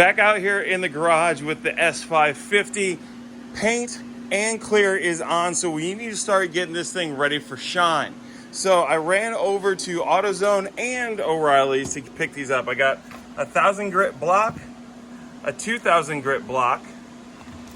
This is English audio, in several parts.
Back out here in the garage with the S550. Paint and clear is on, so we need to start getting this thing ready for shine. So I ran over to AutoZone and O'Reilly's to pick these up. I got a 1,000 grit block, a 2,000 grit block,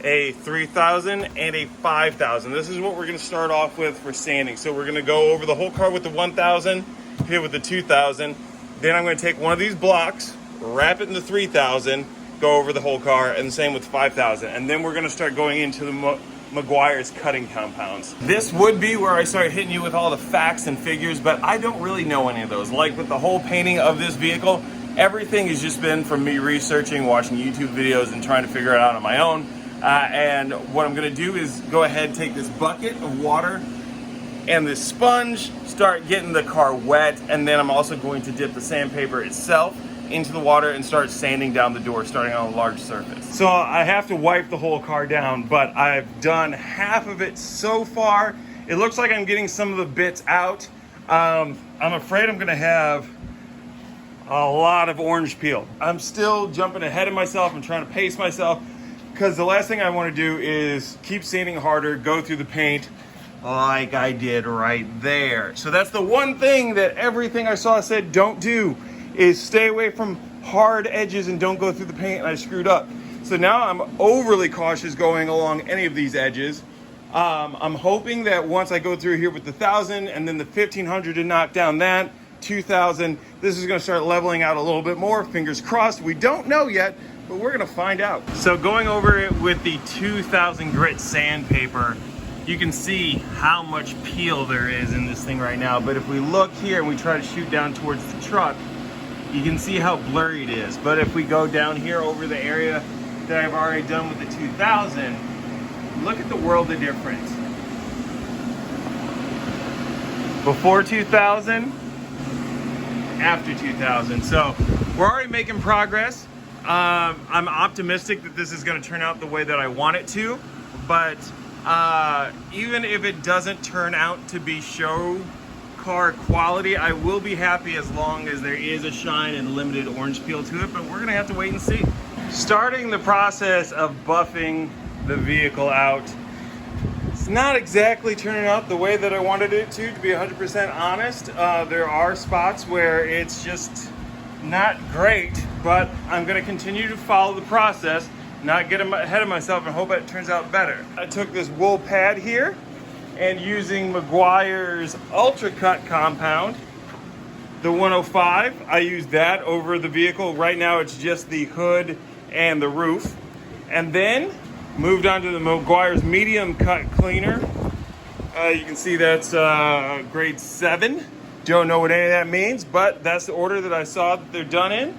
a 3,000, and a 5,000. This is what we're going to start off with for sanding. So we're going to go over the whole car with the 1,000, hit with the 2,000. Then I'm going to take one of these blocks, wrap it in the 3,000, go over the whole car, and the same with 5,000. And then we're going to start going into the Meguiar's cutting compounds. This would be where I start hitting you with all the facts and figures, but I don't really know any of those. Like with the whole painting of this vehicle, everything has just been from me researching, watching YouTube videos, and trying to figure it out on my own. And what I'm going to do is go ahead and take this bucket of water and this sponge, start getting the car wet, and then I'm also going to dip the sandpaper itself into the water and start sanding down the door, starting on a large surface. So I have to wipe the whole car down, but I've done half of it so far. It looks like I'm getting some of the bits out. I'm afraid I'm gonna have a lot of orange peel. I'm still jumping ahead of myself and trying to pace myself, because the last thing I want to do is keep sanding harder, go through the paint like I did right there. So that's the one thing that everything I saw said don't do, is stay away from hard edges and don't go through the paint, and I screwed up. So now I'm overly cautious going along any of these edges. I'm hoping that once I go through here with the 1,000 and then the 1,500 to knock down that, 2,000, this is gonna start leveling out a little bit more, fingers crossed. We don't know yet, but we're gonna find out. So going over it with the 2,000 grit sandpaper, you can see how much peel there is in this thing right now. But if we look here and we try to shoot down towards the truck, you can see how blurry it is. But if we go down here over the area that I've already done with the 2,000, look at the world of difference. Before 2,000, after 2,000. So we're already making progress. I'm optimistic that this is going to turn out the way that I want it to, but even if it doesn't turn out to be show car quality, I will be happy as long as there is a shine and limited orange peel to it, but we're going to have to wait and see. Starting the process of buffing the vehicle out. It's not exactly turning out the way that I wanted it to be 100% honest. There are spots where it's just not great, but I'm going to continue to follow the process, not get ahead of myself, and hope it turns out better. I took this wool pad here, and using Meguiar's Ultra Cut compound, the 105, I used that over the vehicle. Right now it's just the hood and the roof. And then moved on to the Meguiar's Medium Cut Cleaner. You can see that's grade 7. Don't know what any of that means, but that's the order that I saw that they're done in.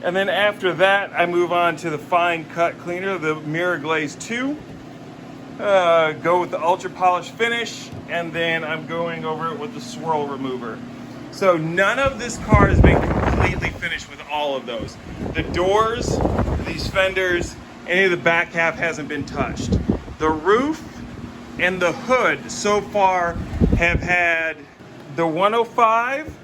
And then after that, I move on to the Fine Cut Cleaner, the Mirror Glaze 2. Go with the Ultra Polish finish, and then I'm going over it with the Swirl Remover. So none of this car has been completely finished with all of those. The doors, these fenders, any of the back half hasn't been touched. The roof and the hood so far have had the 105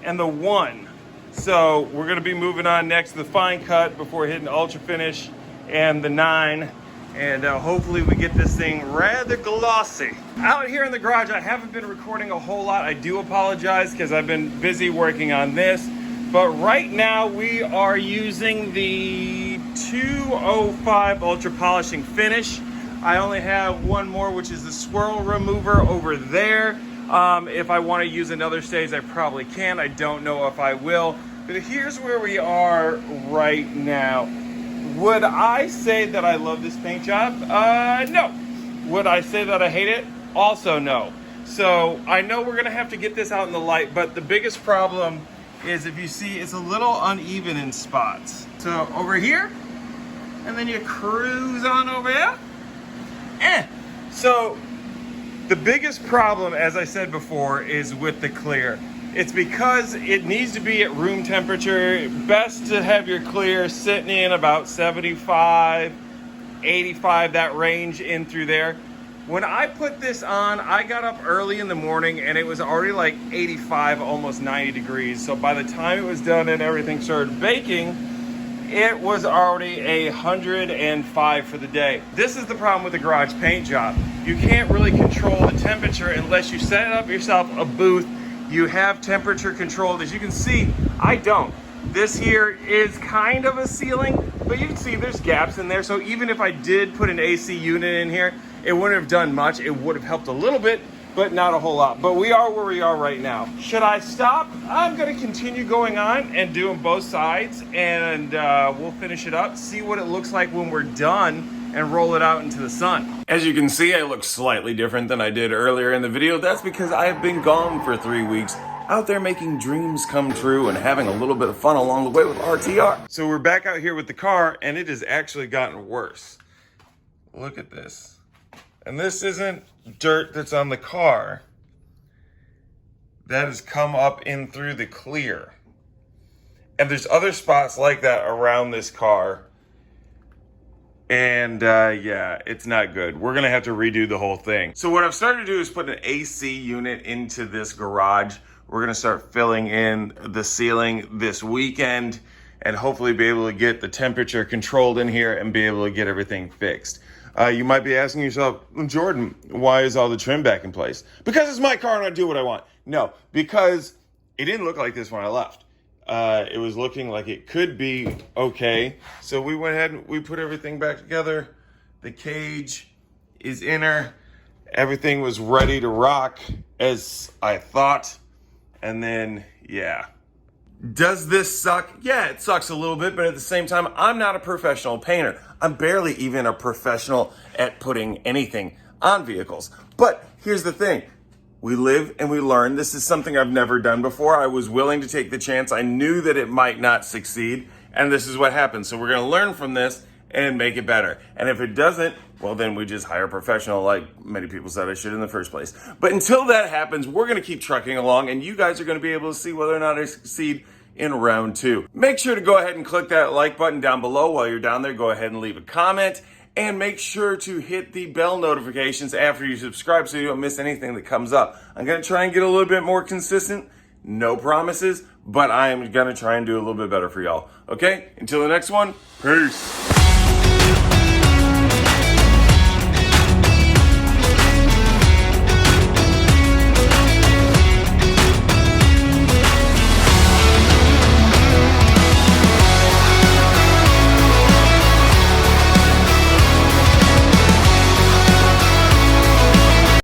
and the 1. So we're gonna be moving on next to the Fine Cut before hitting Ultra Finish and the 9. And hopefully we get this thing rather glossy. Out here in the garage, I haven't been recording a whole lot. I do apologize because I've been busy working on this. But right now we are using the 205 Ultra Polishing Finish. I only have one more, which is the Swirl Remover over there. If I want to use another stage, I probably can. I don't know if I will. But here's where we are right now. Would I say that I love this paint job? No. Would I say that I hate it? Also no. So I know we're gonna have to get this out in the light, but the biggest problem is, if you see, it's a little uneven in spots. So over here, and then you cruise on over here. So the biggest problem, as I said before, is with the clear. It's because it needs to be at room temperature. Best to have your clear sitting in about 75, 85, that range in through there. When I put this on, I got up early in the morning and it was already like 85, almost 90 degrees. So by the time it was done and everything started baking, it was already 105 for the day. This is the problem with the garage paint job. You can't really control the temperature unless you set up yourself a booth. You have temperature controlled. As you can see, I don't. This here is kind of a ceiling, but you can see there's gaps in there. So even if I did put an AC unit in here, it wouldn't have done much. It would have helped a little bit, but not a whole lot. But we are where we are right now. Should I stop? I'm gonna continue going on and doing both sides, and we'll finish it up, see what it looks like when we're done, and roll it out into the sun. As you can see, I look slightly different than I did earlier in the video. That's because I have been gone for 3 weeks, out there making dreams come true and having a little bit of fun along the way with RTR. So we're back out here with the car, and it has actually gotten worse. Look at this. And this isn't dirt that's on the car. That has come up in through the clear. And there's other spots like that around this car. And yeah, it's not good. We're gonna have to redo the whole thing. So what I've started to do is put an AC unit into this garage. We're gonna start filling in the ceiling this weekend and hopefully be able to get the temperature controlled in here and be able to get everything fixed. You might be asking yourself, Jordan, why is all the trim back in place? Because it's my car and I do what I want. No, because it didn't look like this when I left. It was looking like it could be okay. So we went ahead and we put everything back together. The cage is inner. Everything was ready to rock as I thought. And then, yeah. Does this suck? Yeah, it sucks a little bit, but at the same time, I'm not a professional painter. I'm barely even a professional at putting anything on vehicles. But here's the thing. We live and we learn. This is something I've never done before. I was willing to take the chance. I knew that it might not succeed, and this is what happens. So we're gonna learn from this and make it better. And if it doesn't, well, then we just hire a professional like many people said I should in the first place. But until that happens, we're gonna keep trucking along, and you guys are gonna be able to see whether or not I succeed in round 2. Make sure to go ahead and click that like button down below. While you're down there, go ahead and leave a comment, and make sure to hit the bell notifications after you subscribe so you don't miss anything that comes up. I'm gonna try and get a little bit more consistent. No promises, but I am gonna try and do a little bit better for y'all. Okay, until the next one, peace.